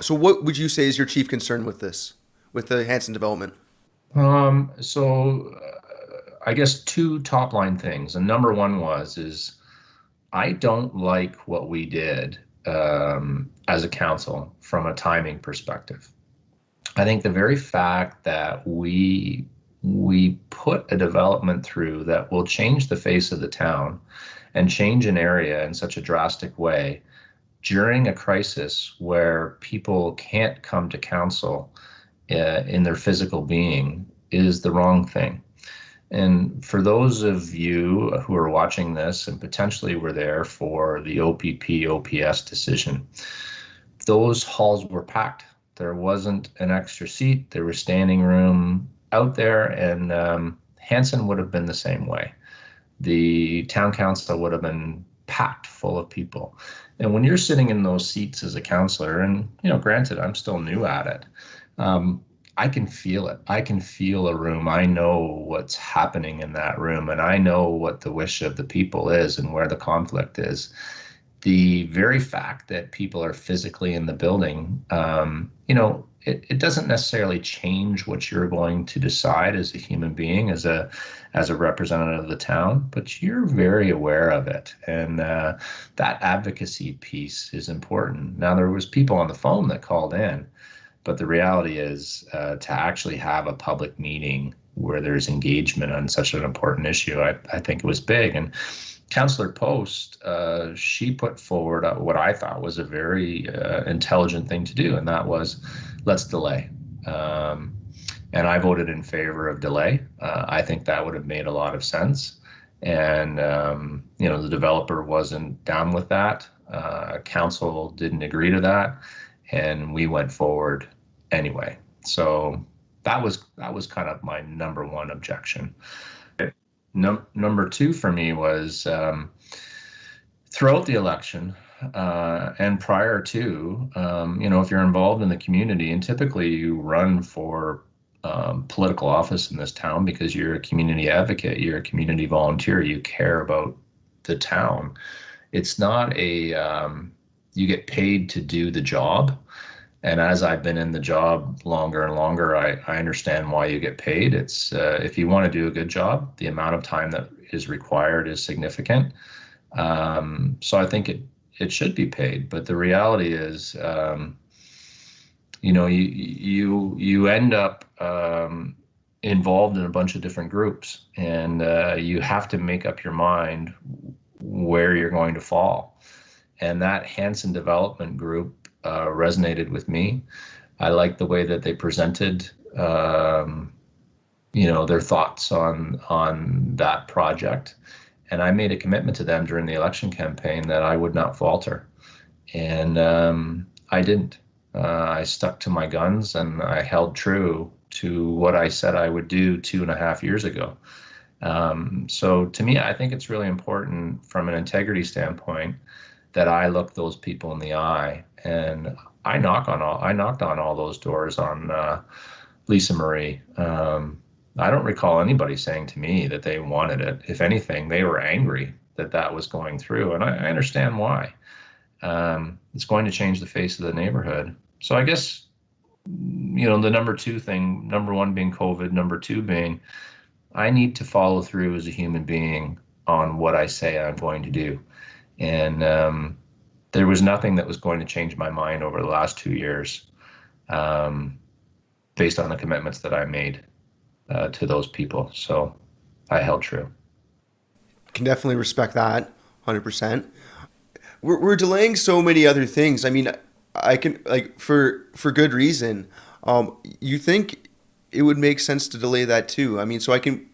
So what would you say is your chief concern with this, with the Hansen development? I guess two top line things. And number one is I don't like what we did as a council from a timing perspective. I think the very fact that we put a development through that will change the face of the town and change an area in such a drastic way during a crisis where people can't come to council in their physical being is the wrong thing. And for those of you who are watching this and potentially were there for the OPP OPS decision, those halls were packed. There wasn't an extra seat. There was standing room out there, and Hansen would have been the same way. The town council would have been packed full of people. And when you're sitting in those seats as a councillor, and granted, I'm still new at it, I can feel it. I can feel a room. I know what's happening in that room, and I know what the wish of the people is and where the conflict is. The very fact that people are physically in the building, it doesn't necessarily change what you're going to decide as a human being, as a representative of the town, but you're very aware of it, and that advocacy piece is important. Now, there was people on the phone that called in, but the reality is to actually have a public meeting where there's engagement on such an important issue, I think it was big. And Councillor Post, she put forward what I thought was a very intelligent thing to do, and that was, let's delay. And I voted in favor of delay. I think that would have made a lot of sense. And, the developer wasn't down with that. Council didn't agree to that, and we went forward anyway. So that was kind of my number one objection. Number two for me was throughout the election and prior to, if you're involved in the community, and typically you run for political office in this town because you're a community advocate, you're a community volunteer, you care about the town. It's not you get paid to do the job. And as I've been in the job longer and longer, I understand why you get paid. It's if you want to do a good job, the amount of time that is required is significant. So I think it should be paid. But the reality is, you end up involved in a bunch of different groups, and you have to make up your mind where you're going to fall. And that Hansen Development group resonated with me. I liked the way that they presented, their thoughts on that project. And I made a commitment to them during the election campaign that I would not falter. And I didn't. I stuck to my guns, and I held true to what I said I would do 2.5 years ago. So to me, I think it's really important from an integrity standpoint that I look those people in the eye. And I knocked on all those doors on Lisa Marie. I don't recall anybody saying to me that they wanted it. If anything, they were angry that was going through, and I understand why. It's going to change the face of the neighborhood. So I guess, the number two thing, number one being COVID, number two being I need to follow through as a human being on what I say I'm going to do. And there was nothing that was going to change my mind over the last 2 years based on the commitments that I made to those people. So I held true. Can definitely respect that 100%. We're delaying so many other things. I mean, I can, like, for good reason. You think it would make sense to delay that too? I mean, so I can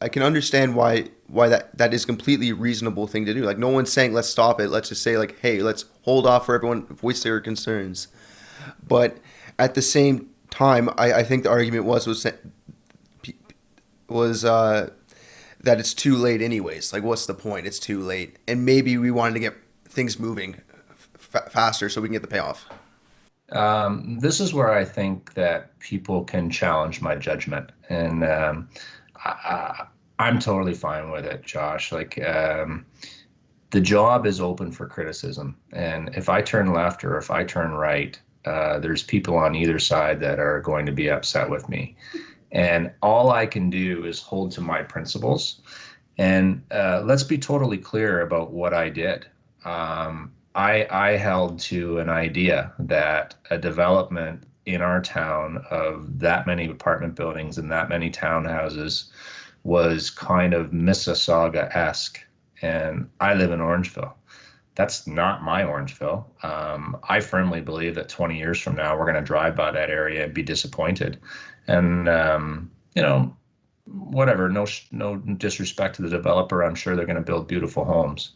understand why that is completely reasonable thing to do. Like, no one's saying let's stop it. Let's just say, like, hey, let's hold off for everyone to voice their concerns. But at the same time, I think the argument was that it's too late anyways. Like, what's the point? It's too late. And maybe we wanted to get things moving faster so we can get the payoff. This is where I think that people can challenge my judgment, and I'm totally fine with it, Josh. Like, the job is open for criticism, and if I turn left or if I turn right, there's people on either side that are going to be upset with me. And all I can do is hold to my principles. And let's be totally clear about what I did. I held to an idea that a development in our town of that many apartment buildings and that many townhouses was kind of Mississauga-esque. And I live in Orangeville. That's not my Orangeville. I firmly believe that 20 years from now, we're going to drive by that area and be disappointed. And, you know, whatever, no disrespect to the developer. I'm sure they're going to build beautiful homes.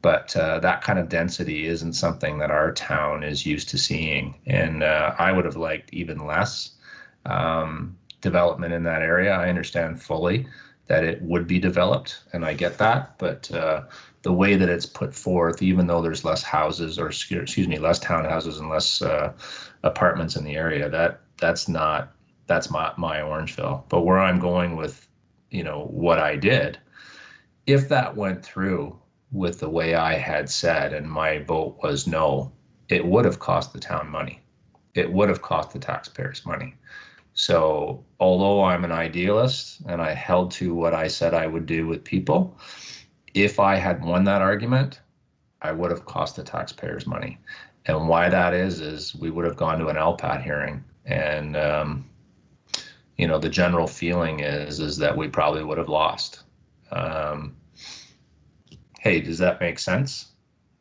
But that kind of density isn't something that our town is used to seeing. And I would have liked even less development in that area. I understand fully that it would be developed, and I get that. But the way that it's put forth, even though there's less houses, or excuse me, less townhouses and less apartments in the area, that's my Orangeville. But where I'm going with, what I did, if that went through with the way I had said, and my vote was no, it would have cost the town money. It would have cost the taxpayers money. So although I'm an idealist and I held to what I said I would do with people, if I had won that argument, I would have cost the taxpayers money. And why that is we would have gone to an LPAT hearing. And, the general feeling is that we probably would have lost. Hey, does that make sense?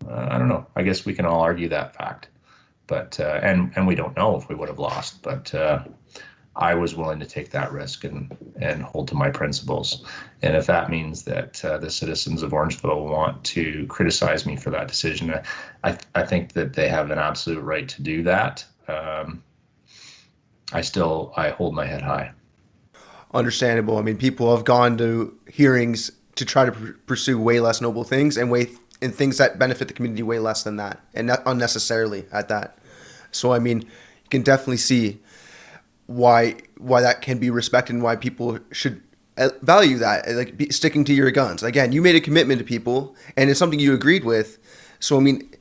I don't know. I guess we can all argue that fact, but and we don't know if we would have lost. But I was willing to take that risk and hold to my principles. And if that means that the citizens of Orangeville want to criticize me for that decision, I think that they have an absolute right to do that. I hold my head high. Understandable. I mean, people have gone to hearings to try to pursue way less noble things and things that benefit the community way less than that, and not unnecessarily at that. So I mean, you can definitely see why that can be respected and why people should value that, like sticking to your guns. Again, you made a commitment to people, and it's something you agreed with. So I mean,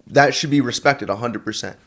that should be respected 100%.